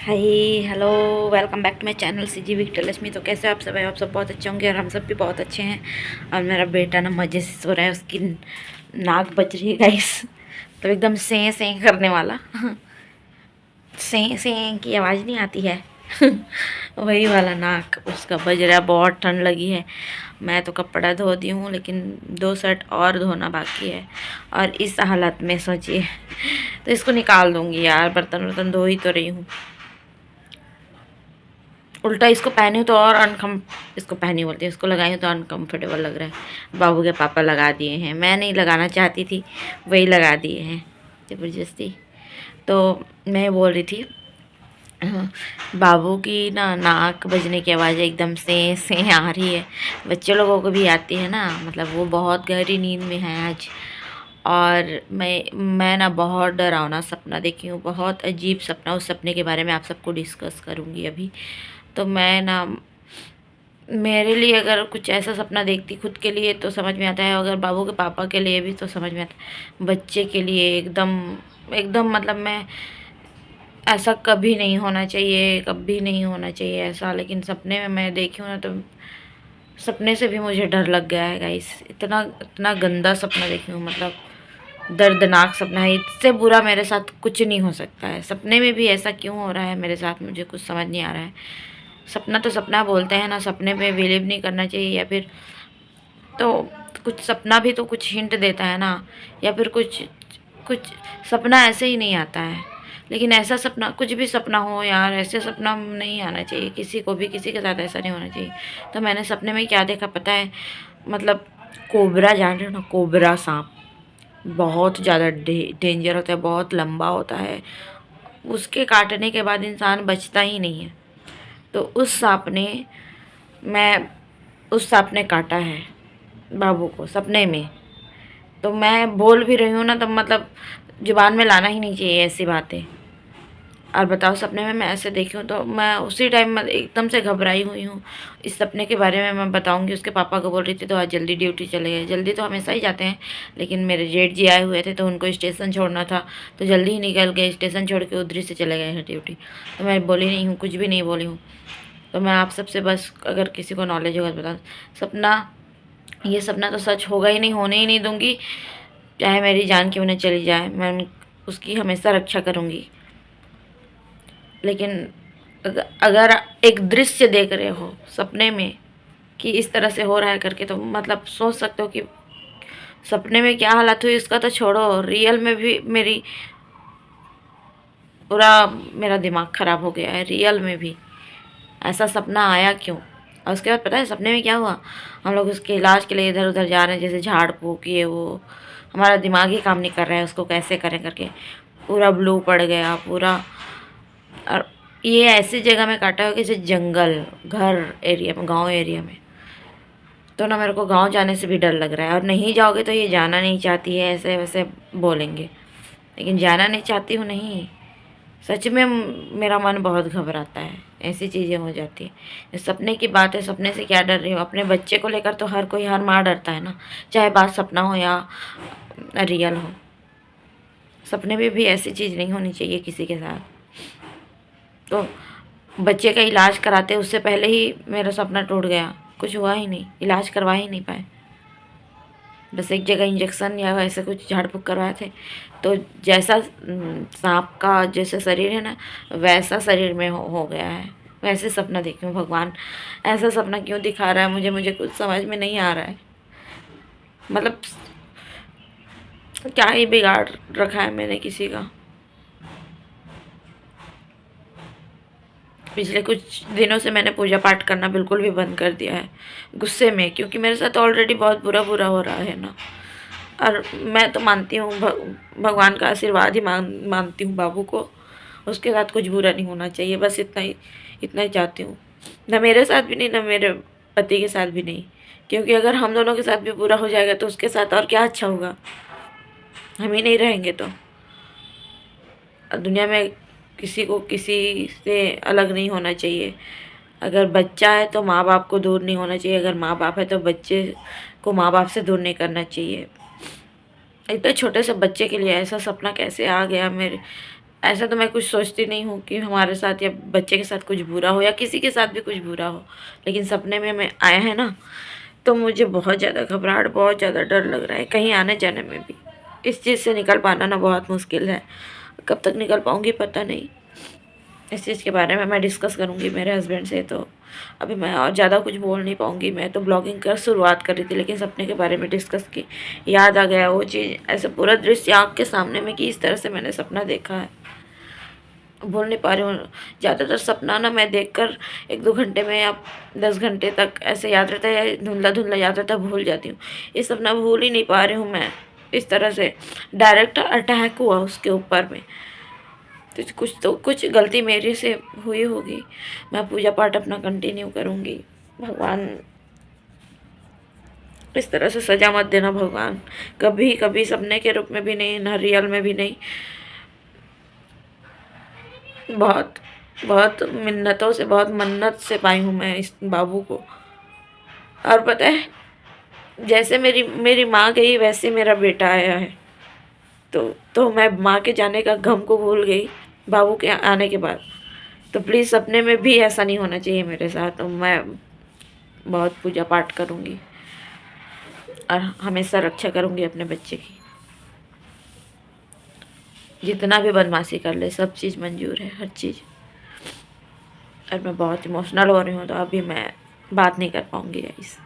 Hi. Hello. Welcome back to my channel CG विक्टरलक्ष्मी। तो कैसे आप सब हैं? आप सब बहुत अच्छे होंगे और हम सब भी बहुत अच्छे हैं। और मेरा बेटा ना मज़े से सो रहा है, उसकी नाक बज रही है गाइस। तो एकदम सें सें करने वाला सें सें की आवाज़ नहीं आती है वही वाला नाक उसका बज रहा है। बहुत ठंड लगी है। मैं तो कपड़ा धो दी हूँ, लेकिन 2 शर्ट और धोना बाकी है। और इस हालत में सोचिए, तो इसको निकाल दूँगी यार। बर्तन वर्तन धो ही तो रही हूँ। उल्टा इसको पहनी हूँ तो और इसको पहनी बोलती है, इसको लगाई हूँ तो अनकम्फर्टेबल लग रहा है। बाबू के पापा लगा दिए हैं, मैं नहीं लगाना चाहती थी, वही लगा दिए हैं ज़बरदस्ती। तो मैं बोल रही थी, हाँ, बाबू की ना नाक बजने की आवाज़ एकदम से आ रही है। बच्चे लोगों को भी आती है ना, मतलब वो बहुत गहरी नींद में है आज। और मैं ना बहुत डरावना सपना देखी हूँ, बहुत अजीब सपना। उस सपने के बारे में आप सबको डिस्कस करूँगी अभी। तो मैं ना, मेरे लिए अगर कुछ ऐसा सपना देखती खुद के लिए तो समझ में आता है, अगर बाबू के पापा के लिए भी तो समझ में आता है। बच्चे के लिए एकदम एकदम, मतलब मैं, ऐसा कभी नहीं होना चाहिए, कभी नहीं होना चाहिए ऐसा। लेकिन सपने में मैं देखी हूँ ना, तो सपने से भी मुझे डर लग गया है गाइस। इतना इतना गंदा सपना देखी हूँ, मतलब दर्दनाक सपना है। इससे बुरा मेरे साथ कुछ नहीं हो सकता है। सपने में भी ऐसा क्यों हो रहा है मेरे साथ, मुझे कुछ समझ नहीं आ रहा है। सपना तो सपना बोलते हैं ना, सपने पे बिलीव नहीं करना चाहिए। या फिर तो कुछ सपना भी तो कुछ हिंट देता है ना, या फिर कुछ कुछ सपना ऐसे ही नहीं आता है। लेकिन ऐसा सपना, कुछ भी सपना हो यार, ऐसे सपना नहीं आना चाहिए किसी को भी, किसी के साथ ऐसा नहीं होना चाहिए। तो मैंने सपने में क्या देखा पता है? मतलब कोबरा, जान रहे हो ना, कोबरा सांप बहुत ज़्यादा डेंजर होता है, बहुत लंबा होता है। उसके काटने के बाद इंसान बचता ही नहीं है। तो मैं उस सांप ने काटा है बाबू को सपने में। तो मैं बोल भी रही हूँ ना, तो मतलब जुबान में लाना ही नहीं चाहिए ऐसी बातें। और बताओ, सपने में मैं ऐसे देखी हूँ तो मैं उसी टाइम में एकदम से घबराई हुई हूँ। इस सपने के बारे में मैं बताऊँगी। उसके पापा को बोल रही थी तो आज जल्दी ड्यूटी चले गए। जल्दी तो हमेशा ही जाते हैं, लेकिन मेरे जेठ जी आए हुए थे तो उनको स्टेशन छोड़ना था, तो जल्दी ही निकल गए। स्टेशन छोड़ के उधर से चले गए हैं ड्यूटी। तो मैं बोली नहीं हूँ, कुछ भी नहीं बोली हूँ। तो मैं आप सबसे बस, अगर किसी को नॉलेज होगा तो बता। सपना, ये सपना तो सच होगा ही नहीं, होने ही नहीं दूंगी। चाहे मेरी जान क्यों न चली जाए, मैं उसकी हमेशा रक्षा करूंगी। लेकिन अगर एक दृश्य देख रहे हो सपने में कि इस तरह से हो रहा है करके, तो मतलब सोच सकते हो कि सपने में क्या हालत हुई। उसका तो छोड़ो, रियल में भी पूरा मेरा दिमाग ख़राब हो गया है। रियल में भी ऐसा सपना आया क्यों? और उसके बाद पता है सपने में क्या हुआ? हम लोग उसके इलाज के लिए इधर उधर जा रहे हैं, जैसे झाड़ फूँक ये वो। हमारा दिमाग ही काम नहीं कर रहा है उसको कैसे करें करके। पूरा ब्लू पड़ गया पूरा। और ये ऐसी जगह में काटा हो कि जैसे जंगल, घर एरिया में, गांव एरिया में। तो ना मेरे को गांव जाने से भी डर लग रहा है। और नहीं जाओगे तो ये जाना नहीं चाहती है, ऐसे वैसे बोलेंगे। लेकिन जाना नहीं चाहती हूँ नहीं, सच में मेरा मन बहुत घबराता है। ऐसी चीज़ें हो जाती हैं। ये सपने की बात है, सपने से क्या डर रही हूँ? अपने बच्चे को लेकर तो हर कोई, हर माँ डरता है ना, चाहे बात सपना हो या रियल हो। सपने में भी ऐसी चीज़ नहीं होनी चाहिए किसी के साथ। तो बच्चे का इलाज कराते उससे पहले ही मेरा सपना टूट गया। कुछ हुआ ही नहीं, इलाज करवा ही नहीं पाए। बस एक जगह इंजेक्शन या ऐसे कुछ झाड़ फूँक करवाए थे। तो जैसा सांप का जैसा शरीर है ना, वैसा शरीर में हो गया है। वैसे सपना देखी हूँ। भगवान ऐसा सपना क्यों दिखा रहा है मुझे, मुझे कुछ समझ में नहीं आ रहा है। मतलब क्या ही बिगाड़ रखा है मैंने किसी का। पिछले कुछ दिनों से मैंने पूजा पाठ करना बिल्कुल भी बंद कर दिया है, गुस्से में, क्योंकि मेरे साथ ऑलरेडी बहुत बुरा बुरा हो रहा है ना। और मैं तो मानती हूँ भगवान का आशीर्वाद ही मानती हूँ बाबू को। उसके साथ कुछ बुरा नहीं होना चाहिए, बस इतना ही चाहती हूँ। ना मेरे साथ भी नहीं, ना मेरे पति के साथ भी नहीं। क्योंकि अगर हम दोनों के साथ भी बुरा हो जाएगा तो उसके साथ और क्या अच्छा होगा? हम ही नहीं रहेंगे तो। दुनिया में किसी को किसी से अलग नहीं होना चाहिए। अगर बच्चा है तो माँ बाप को दूर नहीं होना चाहिए, अगर माँ बाप है तो बच्चे को माँ बाप से दूर नहीं करना चाहिए। इतने छोटे से बच्चे के लिए ऐसा सपना कैसे आ गया मेरे? ऐसा तो मैं कुछ सोचती नहीं हूँ कि हमारे साथ या बच्चे के साथ कुछ बुरा हो या किसी के साथ भी कुछ बुरा हो, लेकिन सपने में मैं आया है ना, तो मुझे बहुत ज़्यादा घबराहट, बहुत ज़्यादा डर लग रहा है कहीं आने जाने में भी। इस चीज़ से निकल पाना ना बहुत मुश्किल है, कब तक निकल पाऊँगी पता नहीं। इस चीज़ के बारे में मैं डिस्कस करूँगी मेरे हस्बैंड से, तो अभी मैं और ज़्यादा कुछ बोल नहीं पाऊँगी। मैं तो ब्लॉगिंग का शुरुआत कर रही थी, लेकिन सपने के बारे में डिस्कस की, याद आ गया वो चीज़, ऐसे पूरा दृश्य आँख के सामने में कि इस तरह से मैंने सपना देखा है। भूल नहीं पा रही हूँ। ज़्यादातर सपना ना मैं देखकर 1-2 घंटे में या 10 घंटे तक ऐसे याद रहता है, या धुंधला-धुंधला याद रहता है, भूल जाती हूँ। ये सपना भूल ही नहीं पा रही हूँ मैं। इस तरह से डायरेक्ट अटैक हुआ उसके ऊपर में। तो कुछ गलती मेरे से हुई होगी। मैं पूजा पाठ अपना कंटिन्यू करूँगी। भगवान इस तरह से सज़ा मत देना भगवान। कभी कभी सपने के रूप में भी नहीं, ना रियल में भी नहीं। बहुत बहुत मिन्नतों से, बहुत मन्नत से पाई हूँ मैं इस बाबू को। और पता है, जैसे मेरी मेरी माँ गई वैसे मेरा बेटा आया है। तो मैं माँ के जाने का गम को भूल गई बाबू के आने के बाद। तो प्लीज़ सपने में भी ऐसा नहीं होना चाहिए मेरे साथ। तो मैं बहुत पूजा पाठ करूँगी और हमेशा रक्षा करूँगी अपने बच्चे की। जितना भी बदमाशी कर ले सब चीज़ मंजूर है, हर चीज़। और मैं बहुत इमोशनल हो रही हूँ, तो अभी मैं बात नहीं कर पाऊँगी गाइस।